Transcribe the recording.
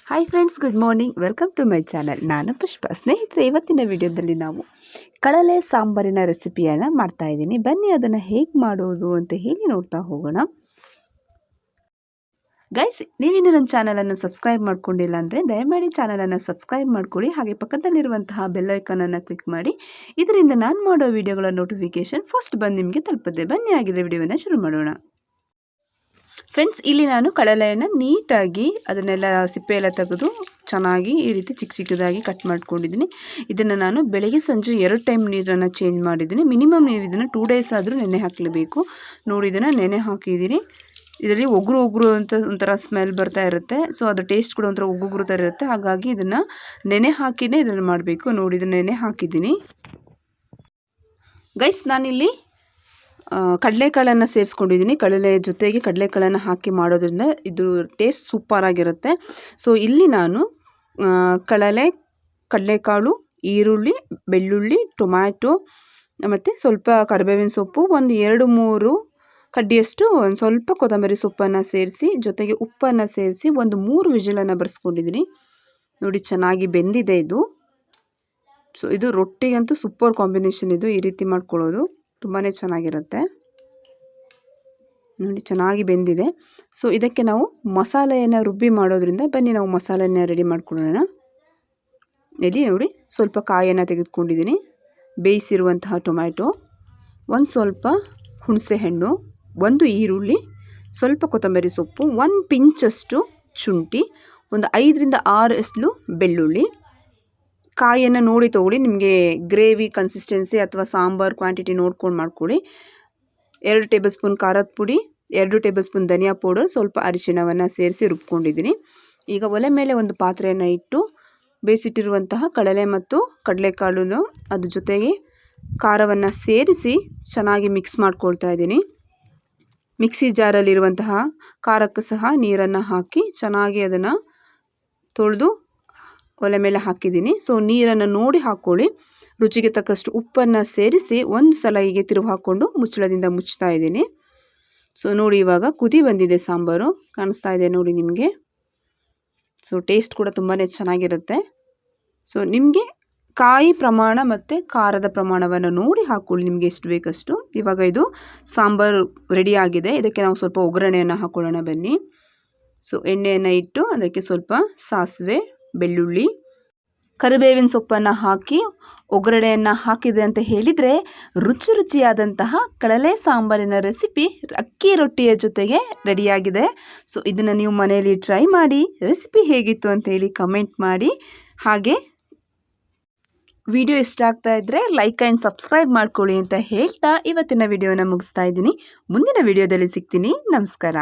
Hi friends, good morning. Welcome to my channel. ನಾನು ಪುಷ್ಪ. ಸ್ನೇಹಿತರೆ, ಇವತ್ತಿನ ವಿಡಿಯೋದಲ್ಲಿ ನಾವು ಕಡಲೆ ಸಾಂಬಾರಿನ ರೆಸಿಪಿಯನ್ನು ಮಾಡ್ತಾಯಿದ್ದೀನಿ. ಬನ್ನಿ ಅದನ್ನು ಹೇಗೆ ಮಾಡೋದು ಅಂತ ಹೇಳಿ ನೋಡ್ತಾ ಹೋಗೋಣ. ಗೈಸ್, ನೀವಿನ್ನು ನನ್ನ ಚಾನಲನ್ನು ಸಬ್ಸ್ಕ್ರೈಬ್ ಮಾಡ್ಕೊಂಡಿಲ್ಲ ಅಂದರೆ ದಯಮಾಡಿ ಚಾನಲನ್ನು ಸಬ್ಸ್ಕ್ರೈಬ್ ಮಾಡ್ಕೊಳ್ಳಿ. ಹಾಗೆ ಪಕ್ಕದಲ್ಲಿರುವಂತಹ ಬೆಲ್ ಐಕಾನನ್ನು ಕ್ಲಿಕ್ ಮಾಡಿ. ಇದರಿಂದ ನಾನು ಮಾಡೋ ವಿಡಿಯೋಗಳ ನೋಟಿಫಿಕೇಷನ್ ಫಸ್ಟ್ ಬಂದು ನಿಮಗೆ ತಲುಪುತ್ತೆ. ಬನ್ನಿ ಆಗಿದ್ರೆ ವಿಡಿಯೋವನ್ನು ಶುರು ಮಾಡೋಣ. ಫ್ರೆಂಡ್ಸ್, ಇಲ್ಲಿ ನಾನು ಕಡಲೆಯನ್ನು ನೀಟಾಗಿ ಅದನ್ನೆಲ್ಲ ಸಿಪ್ಪೆ ಎಲ್ಲ ತೆಗೆದು ಚೆನ್ನಾಗಿ ಈ ರೀತಿ ಚಿಕ್ಕ ಚಿಕ್ಕದಾಗಿ ಕಟ್ ಮಾಡ್ಕೊಂಡಿದ್ದೀನಿ. ಇದನ್ನು ನಾನು ಬೆಳಗ್ಗೆ ಸಂಜೆ 2 ಟೈಮ್ ನೀರನ್ನು ಚೇಂಜ್ ಮಾಡಿದ್ದೀನಿ. ಮಿನಿಮಮ್ ನೀವು ಇದನ್ನು 2 ಡೇಸ್ ಆದರೂ ನೆನೆ ಹಾಕಲೇಬೇಕು. ನೋಡಿ, ಇದನ್ನು ನೆನೆ ಹಾಕಿದ್ದೀನಿ. ಇದರಲ್ಲಿ ಒಗ್ರು ಅಂತ ಒಂಥರ ಸ್ಮೆಲ್ ಬರ್ತಾ ಇರುತ್ತೆ. ಸೊ ಅದು ಟೇಸ್ಟ್ ಕೂಡ ಒಂಥರ ಒಗ್ರು ಥರ ಇರುತ್ತೆ. ಹಾಗಾಗಿ ಇದನ್ನು ನೆನೆ ಹಾಕಿನೇ ಇದನ್ನು ಮಾಡಬೇಕು. ನೋಡಿ, ಇದನ್ನು ನೆನೆ ಹಾಕಿದ್ದೀನಿ. ಗೈಸ್, ನಾನಿಲ್ಲಿ ಕಡಲೆಕಾಳನ್ನು ಸೇರಿಸ್ಕೊಂಡಿದ್ದೀನಿ. ಕಡಲೆ ಜೊತೆಗೆ ಕಡಲೆಕಾಳನ್ನು ಹಾಕಿ ಮಾಡೋದ್ರಿಂದ ಇದು ಟೇಸ್ಟ್ ಸೂಪರಾಗಿರುತ್ತೆ. ಸೊ ಇಲ್ಲಿ ನಾನು ಕಡಲೆಕಾಳು, ಈರುಳ್ಳಿ, ಬೆಳ್ಳುಳ್ಳಿ, ಟೊಮ್ಯಾಟೊ ಮತ್ತು ಸ್ವಲ್ಪ ಕರಿಬೇವಿನ ಸೊಪ್ಪು, ಒಂದು 2-3 ಕಡ್ಡಿಯಷ್ಟು ಒಂದು ಸ್ವಲ್ಪ ಕೊತ್ತಂಬರಿ ಸೊಪ್ಪನ್ನು ಸೇರಿಸಿ, ಜೊತೆಗೆ ಉಪ್ಪನ್ನು ಸೇರಿಸಿ ಒಂದು 3 ವಿಜಿಲನ್ನು ಬರೆಸ್ಕೊಂಡಿದ್ದೀನಿ. ನೋಡಿ, ಚೆನ್ನಾಗಿ ಬೆಂದಿದೆ ಇದು. ಸೊ ಇದು ರೊಟ್ಟಿಗಂತೂ ಸೂಪರ್ ಕಾಂಬಿನೇಷನ್. ಇದು ಈ ರೀತಿ ಮಾಡ್ಕೊಳ್ಳೋದು ತುಂಬಾ ಚೆನ್ನಾಗಿರುತ್ತೆ. ನೋಡಿ, ಚೆನ್ನಾಗಿ ಬೆಂದಿದೆ. ಸೊ ಇದಕ್ಕೆ ನಾವು ಮಸಾಲೆಯನ್ನು ರುಬ್ಬಿ ಮಾಡೋದ್ರಿಂದ ಬನ್ನಿ ನಾವು ಮಸಾಲೆಯನ್ನು ರೆಡಿ ಮಾಡ್ಕೊಳ್ಳೋಣ. ಇಲ್ಲಿ ನೋಡಿ, ಸ್ವಲ್ಪ ಕಾಯನ್ನು ತೆಗೆದುಕೊಂಡಿದ್ದೀನಿ. ಬೇಯಿಸಿರುವಂತಹ ಟೊಮ್ಯಾಟೊ, ಒಂದು ಸ್ವಲ್ಪ ಹುಣಸೆ ಹಣ್ಣು, 1 ಈರುಳ್ಳಿ, ಸ್ವಲ್ಪ ಕೊತ್ತಂಬರಿ ಸೊಪ್ಪು, 1 ಪಿಂಚಷ್ಟು ಶುಂಠಿ, ಒಂದು 5-6 ಎಸ್ಲು ಬೆಳ್ಳುಳ್ಳಿ. ಕಾಯಿಯನ್ನು ನೋಡಿ ತೊಗೊಳ್ಳಿ. ನಿಮಗೆ ಗ್ರೇವಿ ಕನ್ಸಿಸ್ಟೆನ್ಸಿ ಅಥವಾ ಸಾಂಬಾರು ಕ್ವಾಂಟಿಟಿ ನೋಡ್ಕೊಂಡು ಮಾಡ್ಕೊಳ್ಳಿ. 2 ಟೇಬಲ್ ಸ್ಪೂನ್ ಖಾರದ ಪುಡಿ, 2 ಟೇಬಲ್ ಸ್ಪೂನ್ ಧನಿಯಾ ಪೌಡರ್, ಸ್ವಲ್ಪ ಅರಿಶಿಣವನ್ನು ಸೇರಿಸಿ ರುಬ್ಕೊಂಡಿದ್ದೀನಿ. ಈಗ ಒಲೆ ಮೇಲೆ ಒಂದು ಪಾತ್ರೆಯನ್ನು ಇಟ್ಟು ಬೇಯಿಸಿಟ್ಟಿರುವಂತಹ ಕಡಲೆ ಮತ್ತು ಕಡಲೆಕಾಳನ್ನು ಅದ್ರ ಜೊತೆಗೆ ಖಾರವನ್ನು ಸೇರಿಸಿ ಚೆನ್ನಾಗಿ ಮಿಕ್ಸ್ ಮಾಡ್ಕೊಳ್ತಾ ಇದ್ದೀನಿ. ಮಿಕ್ಸಿ ಜಾರಲ್ಲಿರುವಂತಹ ಖಾರಕ್ಕೂ ಸಹ ನೀರನ್ನು ಹಾಕಿ ಚೆನ್ನಾಗಿ ಅದನ್ನು ತೊಳೆದು ಒಲೆ ಮೇಲೆ ಹಾಕಿದ್ದೀನಿ. ಸೊ ನೀರನ್ನು ನೋಡಿ ಹಾಕ್ಕೊಳ್ಳಿ. ರುಚಿಗೆ ತಕ್ಕಷ್ಟು ಉಪ್ಪನ್ನು ಸೇರಿಸಿ ಒಂದು ಸಲ ಹೀಗೆ ತಿರುವು ಹಾಕ್ಕೊಂಡು ಮುಚ್ಚಳದಿಂದ ಮುಚ್ತಾ ಇದ್ದೀನಿ. ಸೊ ನೋಡಿ, ಇವಾಗ ಕುದಿ ಬಂದಿದೆ ಸಾಂಬಾರು, ಕಾಣಿಸ್ತಾ ಇದೆ ನೋಡಿ ನಿಮಗೆ. ಸೊ ಟೇಸ್ಟ್ ಕೂಡ ತುಂಬಾ ಚೆನ್ನಾಗಿರುತ್ತೆ. ಸೊ ನಿಮಗೆ ಕಾಯಿ ಪ್ರಮಾಣ ಮತ್ತು ಖಾರದ ಪ್ರಮಾಣವನ್ನು ನೋಡಿ ಹಾಕ್ಕೊಳ್ಳಿ, ನಿಮಗೆ ಎಷ್ಟು ಬೇಕಷ್ಟು. ಇವಾಗ ಇದು ಸಾಂಬಾರು ರೆಡಿಯಾಗಿದೆ. ಇದಕ್ಕೆ ನಾವು ಸ್ವಲ್ಪ ಒಗ್ಗರಣೆಯನ್ನು ಹಾಕ್ಕೊಳ್ಳೋಣ ಬನ್ನಿ. ಸೊ ಎಣ್ಣೆಯನ್ನು ಇಟ್ಟು ಅದಕ್ಕೆ ಸ್ವಲ್ಪ ಸಾಸಿವೆ, ಬೆಳ್ಳುಳ್ಳಿ, ಕರಿಬೇವಿನ ಸೊಪ್ಪನ್ನು ಹಾಕಿ ಒಗ್ಗರಣೆಯನ್ನು ಹಾಕಿದೆ ಅಂತ ಹೇಳಿದರೆ ರುಚಿಯಾದಂತಹ ಕಡಲೆ ಸಾಂಬಾರಿನ ರೆಸಿಪಿ ಅಕ್ಕಿ ರೊಟ್ಟಿಯ ಜೊತೆಗೆ ರೆಡಿಯಾಗಿದೆ. ಸೊ ಇದನ್ನು ನೀವು ಮನೆಯಲ್ಲಿ ಟ್ರೈ ಮಾಡಿ. ರೆಸಿಪಿ ಹೇಗಿತ್ತು ಅಂತ ಹೇಳಿ ಕಮೆಂಟ್ ಮಾಡಿ. ಹಾಗೆ ವಿಡಿಯೋ ಇಷ್ಟ ಆಗ್ತಾ ಇದ್ದರೆ ಲೈಕ್ ಆ್ಯಂಡ್ ಸಬ್ಸ್ಕ್ರೈಬ್ ಮಾಡ್ಕೊಳ್ಳಿ ಅಂತ ಹೇಳ್ತಾ ಇವತ್ತಿನ ವಿಡಿಯೋನ ಮುಗಿಸ್ತಾ ಇದ್ದೀನಿ. ಮುಂದಿನ ವಿಡಿಯೋದಲ್ಲಿ ಸಿಗ್ತೀನಿ. ನಮಸ್ಕಾರ.